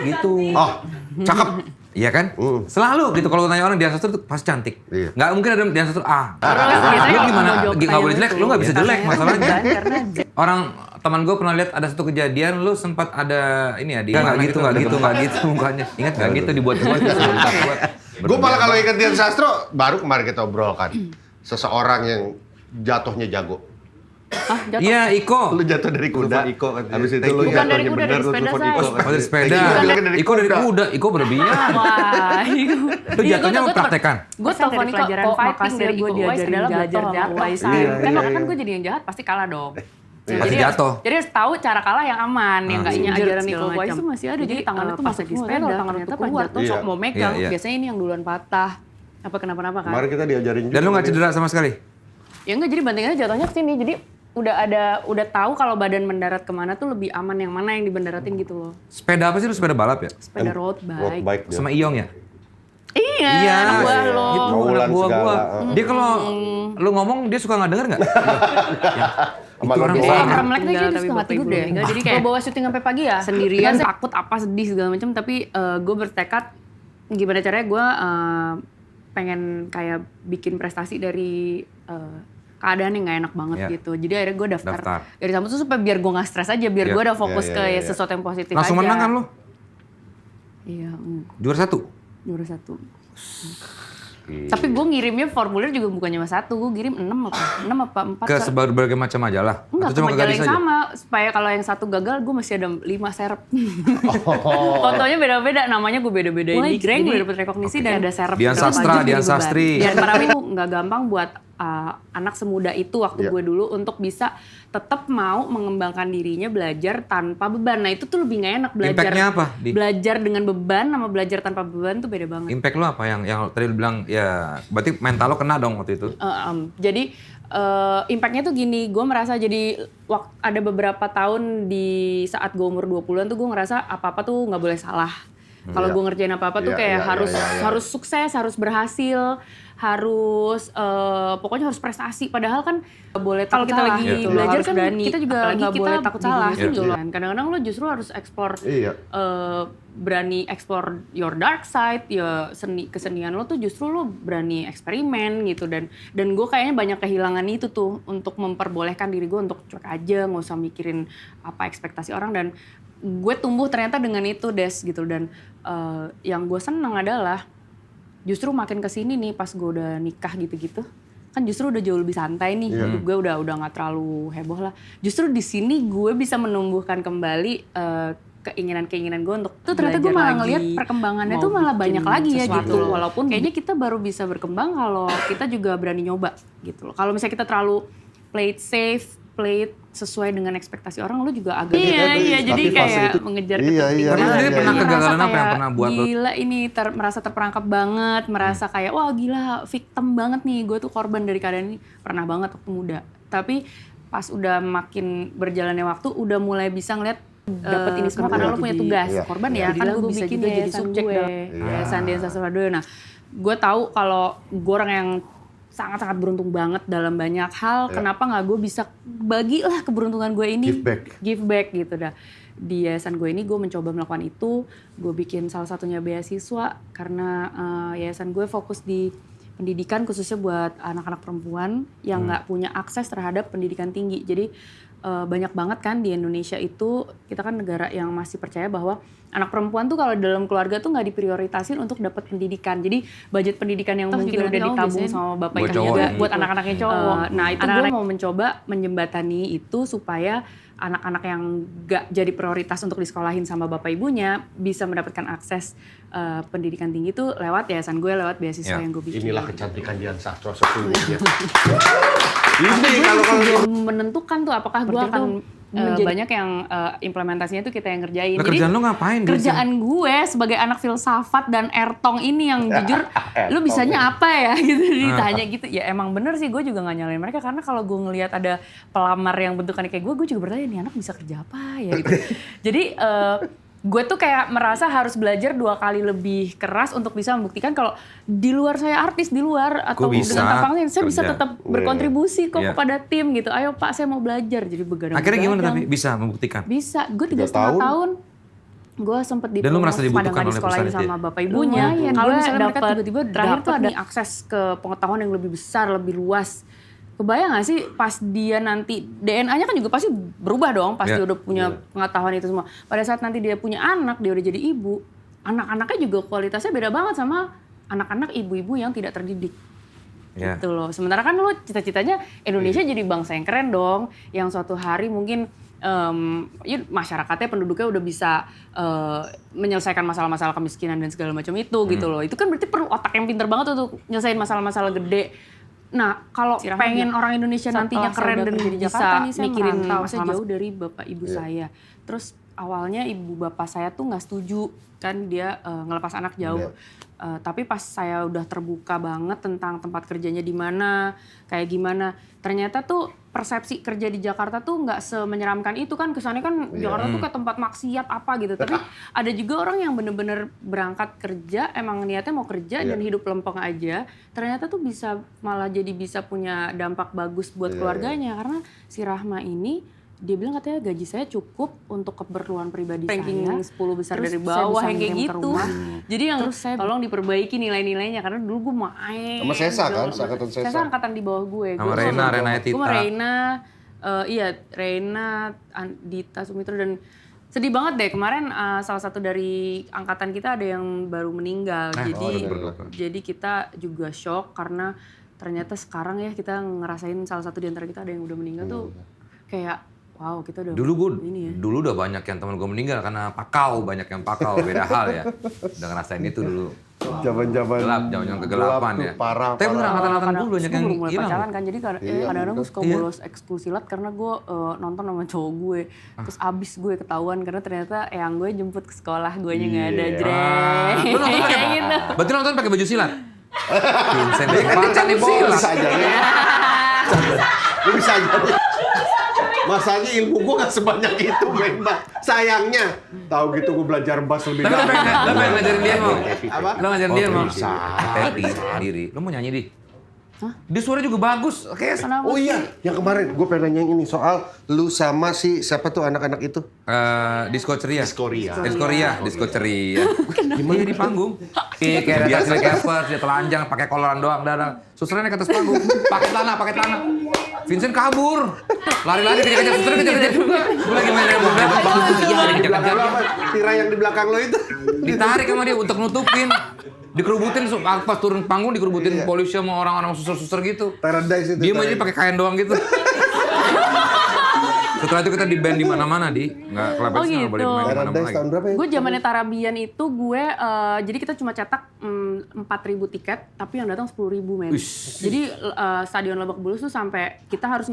gitu. Oh, cakep. Iya kan? Selalu gitu kalau tanya orang Dian Sastro tuh pasti cantik. Iya. Nggak mungkin ada Dian Sastro Terus biasanya lu kalau gimana? mau jawab Nggak boleh jelek, pertanyaan lu nggak bisa itu, jelek masalahnya. Karena Orang teman gue pernah lihat ada satu kejadian lu sempat ada ini ya dia nggak gitu mukanya. Ingat nggak gitu dibuat-buat buat. Gue malah kalau ingat Dian Sastro, baru kemarin kita obrolkan. Seseorang yang jatuhnya jago. jatuh. Iya, Iko. Lu jatuh dari kuda. Telepon Iko kan. Habis itu lu Bukan dari jatuhnya kuda, bener, dari lu sepeda, telepon Say. Iko. Oh, dari sepeda. Iko bilang dari Iko dari kuda. kuda. Iko berlebihan. Wah, Lu jatuhnya mempraktekan. gue telepon kok pelajaran makasih fighting dari gue Iko Uwais diajarin adalah belajar belajar jatuh. Uwais. Kan makanya kan gue jadi yang jahat pasti kalah dong. Pasti jatuh. Jadi harus tahu cara kalah yang aman, yang nggak injek Ajaran segala Iko Uwais macam. tuh masih ada, jadi tangannya tuh pas masuk lagi semua, sepeda, kalau tangan ternyata tuh pas keluar. jatuh sok Iya. mau megang, Iya. biasanya ini yang duluan patah. Apa kenapa-napa kan? Kemarin kita diajarin juga. Dan lu nggak cedera sama sekali? Ya enggak, jadi bantingannya jatuhnya ke sini. Jadi udah tahu kalau badan mendarat kemana tuh lebih aman yang mana yang dibendaratin gitu loh. Sepeda apa sih lu? Sepeda balap ya? Sepeda road Road bike. bike dia. Sama Iyong ya? Iya, anak buah lo. Gitu, Kaulan anak buah gua. segala. Dia kalau lu ngomong dia suka nggak denger nggak? Sama Itu lu orang doang. Biasanya Orang. kremlek tuh Enggak, jadi tapi suka mati bapak gue ibu deh. meninggal, Jadi kayak bawa syuting sampai pagi ya. Sendirian. Nggak, takut apa sedih segala macam. Tapi gue bertekad gimana caranya gue pengen kayak bikin prestasi dari keadaan yang nggak enak banget Iya. gitu. Jadi akhirnya gue daftar Daftar. dari kampus tuh supaya biar gue nggak stres aja, biar Iya. gue udah fokus Iya, ke iya, iya. sesuatu yang positif Langsung aja. menang kan lu? Iya, Juara 1? juara 1. Tapi gue ngirimnya formulir juga bukan cuma 1, gue kirim 6 apa 4. Ke berbagai macam majalah? Enggak, Atau cuma ke majalah Gadis yang aja? sama. Supaya kalau yang satu gagal, gue masih ada 5 serep. Fotonya beda-beda, namanya gue beda-bedain. Wah, Di Greng jadi- gue dapet rekognisi dan ada serep. Dian berapa Sastra, jam jadi Dian beban. Sastri. Dan para itu nggak gampang buat anak semuda itu waktu Iya. gue dulu untuk bisa tetap mau mengembangkan dirinya belajar tanpa beban. Nah itu tuh lebih nggak enak belajar. Impact-nya apa, Di? Belajar dengan beban sama belajar tanpa beban tuh beda banget. Impact lu apa yang tadi lu bilang ya berarti mental lo kena dong waktu itu? Jadi impactnya tuh gini, gue merasa jadi ada beberapa tahun di saat gue umur 20-an tuh gue ngerasa apa-apa tuh nggak boleh salah. Kalau Iya. gue ngerjain apa-apa tuh Iya, kayak iya, harus iya, iya. harus sukses, harus berhasil, harus pokoknya harus prestasi. Padahal kan nggak boleh Kalau takut kita salah lagi gitu. belajar Harus kan berani. kita juga Apalagi nggak kita boleh takut salah gitu gitu. loh. Kadang-kadang lo justru harus explore Iya. berani explore your dark side, ya kesenian lo tuh justru lo berani eksperimen gitu. Dan gue kayaknya banyak kehilangan itu tuh untuk memperbolehkan diri gue untuk cuek aja, nggak usah mikirin apa ekspektasi orang. Dan gue tumbuh ternyata dengan itu Des gitu. Dan yang gue seneng adalah justru makin kesini nih pas gue udah nikah gitu-gitu, kan justru udah jauh lebih santai nih, hidup gue udah nggak terlalu heboh lah. Justru di sini gue bisa menumbuhkan kembali keinginan-keinginan gue untuk Tuh ternyata gue belajar malah lagi, ngeliat perkembangannya mau tuh malah bikin banyak lagi ya sesuatu. gitu. Walaupun kayaknya kita baru bisa berkembang kalau kita juga berani nyoba gitu loh. Kalau misalnya kita terlalu play it safe, play it sesuai dengan ekspektasi orang, lu juga agak Iya, jadi tapi fase kayak itu- mengejar iya, ketertinggalan. iya, Tapi iya, sendiri iya, pernah iya. kegagalan Merasa apa yang kayak, pernah buat lo? gila ini merasa terperangkap banget, merasa kayak wah gila victim banget nih, gue tuh korban dari keadaan ini. Pernah banget waktu muda. Tapi pas udah makin berjalannya waktu, udah mulai bisa ngeliat dapat ini semua karena lo punya tugas. Iya. Korban Iya. ya kan Jadilah gue bisa bikin juga jadi yayasan subjek gue, dalam- yayasan Dian Sastra. Nah, gue tahu kalau gue orang yang sangat-sangat beruntung banget dalam banyak hal. Kenapa nggak gue bisa bagilah keberuntungan gue ini? Give back gitu dah. Di yayasan gue ini gue mencoba melakukan itu. Gue bikin salah satunya beasiswa karena yayasan gue fokus di pendidikan khususnya buat anak-anak perempuan yang nggak punya akses terhadap pendidikan tinggi. Jadi banyak banget kan di Indonesia itu, kita kan negara yang masih percaya bahwa anak perempuan tuh kalau dalam keluarga tuh nggak diprioritasin untuk dapat pendidikan. Jadi budget pendidikan yang Toh mungkin juga udah nanti kamu ditabung biasain sama bapak buat ibunya cowok juga ya. buat anak-anaknya cowok. Nah itu gue Anak-anak- mau mencoba menjembatani itu supaya anak-anak yang gak jadi prioritas untuk disekolahin sama bapak ibunya bisa mendapatkan akses pendidikan tinggi tuh lewat yayasan gue, lewat beasiswa Ya. yang gue bikin. Inilah kecantikan Dian Sastro sesungguhnya. Ini kalau belum menentukan tuh apakah gue Berarti akan menjadi- banyak yang implementasinya tuh kita yang ngerjain. Nah, kerjaan lu ngapain? Di kerjaan gue sebagai anak filsafat dan ertong ini yang jujur, lu bisanya apa ya gitu ditanya gitu. Ya emang bener sih gue juga gak nyalain mereka karena kalau gue ngelihat ada pelamar yang bentukannya kayak gue juga bertanya nih anak bisa kerja apa ya gitu. Jadi gue tuh kayak merasa harus belajar 2 kali lebih keras untuk bisa membuktikan kalau di luar saya artis, di luar atau Gua bisa dengan tampangnya saya bisa kerja. tetap berkontribusi kok Iya. kepada tim gitu. Ayo Pak, saya mau belajar. Jadi begadang. Akhirnya gimana tapi bisa membuktikan? Bisa. Gue 3 3,5 tahun. gue sempet Dan lu merasa dipromosi, dibutuhkan padahal oleh disekolahin perusahaan itu sama ya? bapak ibunya. Lumayan, Kalau gue misalnya mereka dapet- tiba-tiba terakhir tuh dapet ada nih akses ke pengetahuan yang lebih besar, lebih luas. Kebayang gak sih pas dia nanti, DNA-nya kan juga pasti berubah dong, pasti Ya. udah punya pengetahuan itu semua. Pada saat nanti dia punya anak, dia udah jadi ibu, anak-anaknya juga kualitasnya beda banget sama anak-anak ibu-ibu yang tidak terdidik. Ya. Gitu loh. Sementara kan lu cita-citanya Indonesia jadi bangsa yang keren dong, yang suatu hari mungkin masyarakatnya, penduduknya udah bisa menyelesaikan masalah-masalah kemiskinan dan segala macam itu gitu loh. Itu kan berarti perlu otak yang pinter banget untuk nyelesain masalah-masalah gede. Nah, kalau pengen orang Indonesia nantinya keren dan bisa mikirin masa jauh dari bapak ibu saya. Terus awalnya ibu bapak saya tuh nggak setuju kan dia ngelepas anak jauh. Tapi pas saya udah terbuka banget tentang tempat kerjanya di mana, kayak gimana, ternyata tuh persepsi kerja di Jakarta tuh nggak semenyeramkan itu kan, kesannya kan Jakarta tuh kayak tempat maksiat apa gitu. Tapi ada juga orang yang bener-bener berangkat kerja, emang niatnya mau kerja dan hidup lempeng aja, ternyata tuh bisa malah jadi bisa punya dampak bagus buat keluarganya. Karena si Rahma ini dia bilang katanya gaji saya cukup untuk keperluan pribadi ranking saya. 10 besar dari bawah yang kayak gitu. Jadi yang saya tolong diperbaiki nilai-nilainya karena dulu gue main. Sama Sesa kan, angkatan Sesa. Sesa angkatan di bawah gue. Sama Reina Tita. Gue sama Reina, Reina, Dita, Sumitro dan sedih banget deh kemarin salah satu dari angkatan kita ada yang baru meninggal. Jadi kita juga shock karena ternyata sekarang ya kita ngerasain salah satu di antara kita ada yang udah meninggal tuh kayak wow, kita udah Dulu udah banyak yang teman gue meninggal karena pakau, banyak yang pakau, beda hal ya. Udah ngerasain itu dulu. Zaman-zaman Gelap, zaman kegelapan ya. Parah. Tapi bener angkatan dulu banyak yang belum mulai hilang. pacaran kan, jadi kadang-kadang gue suka bolos ekskul silat karena gue nonton sama cowok gue. Terus abis gue ketahuan karena ternyata yang gue jemput ke sekolah, gue nya nggak ada, jreng. Lu nonton pakai gitu. Berarti nonton pakai baju silat? Vincent dia pacar nih silat. Bisa aja. Lu bisa aja. Masalahnya ilmu gue gak sebanyak itu, memang. Sayangnya. Tahu gitu gue belajar bass lebih Tapi dalam. lo pengen ngajarin dia mau? Apa? Lo ngajarin dia mau? Bisa. Happy sendiri. Lo mau nyanyi di? Dia suara juga bagus. Kayak Oh iya, yang kemarin gue pengen nanya ini soal lu sama si siapa tuh anak-anak itu? Disco ceria. Disco ceria. Gimana di panggung? Kayak dia Sleepers, dia telanjang, pakai koloran doang, dadang. Susternya naik atas panggung, pakai tanah. Vincent kabur, lari-lari kejar-kejar, susternya kejar-kejar juga. Gue lagi main yang bola, Di belakang lo apa? Tirai yang di belakang lo itu? ditarik sama dia untuk nutupin. Dikerubutin, pas turun panggung dikerubutin polisi sama orang-orang suster-suster gitu. Paradise itu. Dia aja pakai kain doang gitu. Setelah itu kita di band di mana-mana di, nggak Club X nggak boleh main di mana-mana Paradise lagi. tahun berapa ya? Gue zamannya Tarabian itu gue jadi kita cuma cetak 4.000 tiket tapi yang datang 10.000 men. Jadi stadion Lebak Bulus tuh sampai kita harus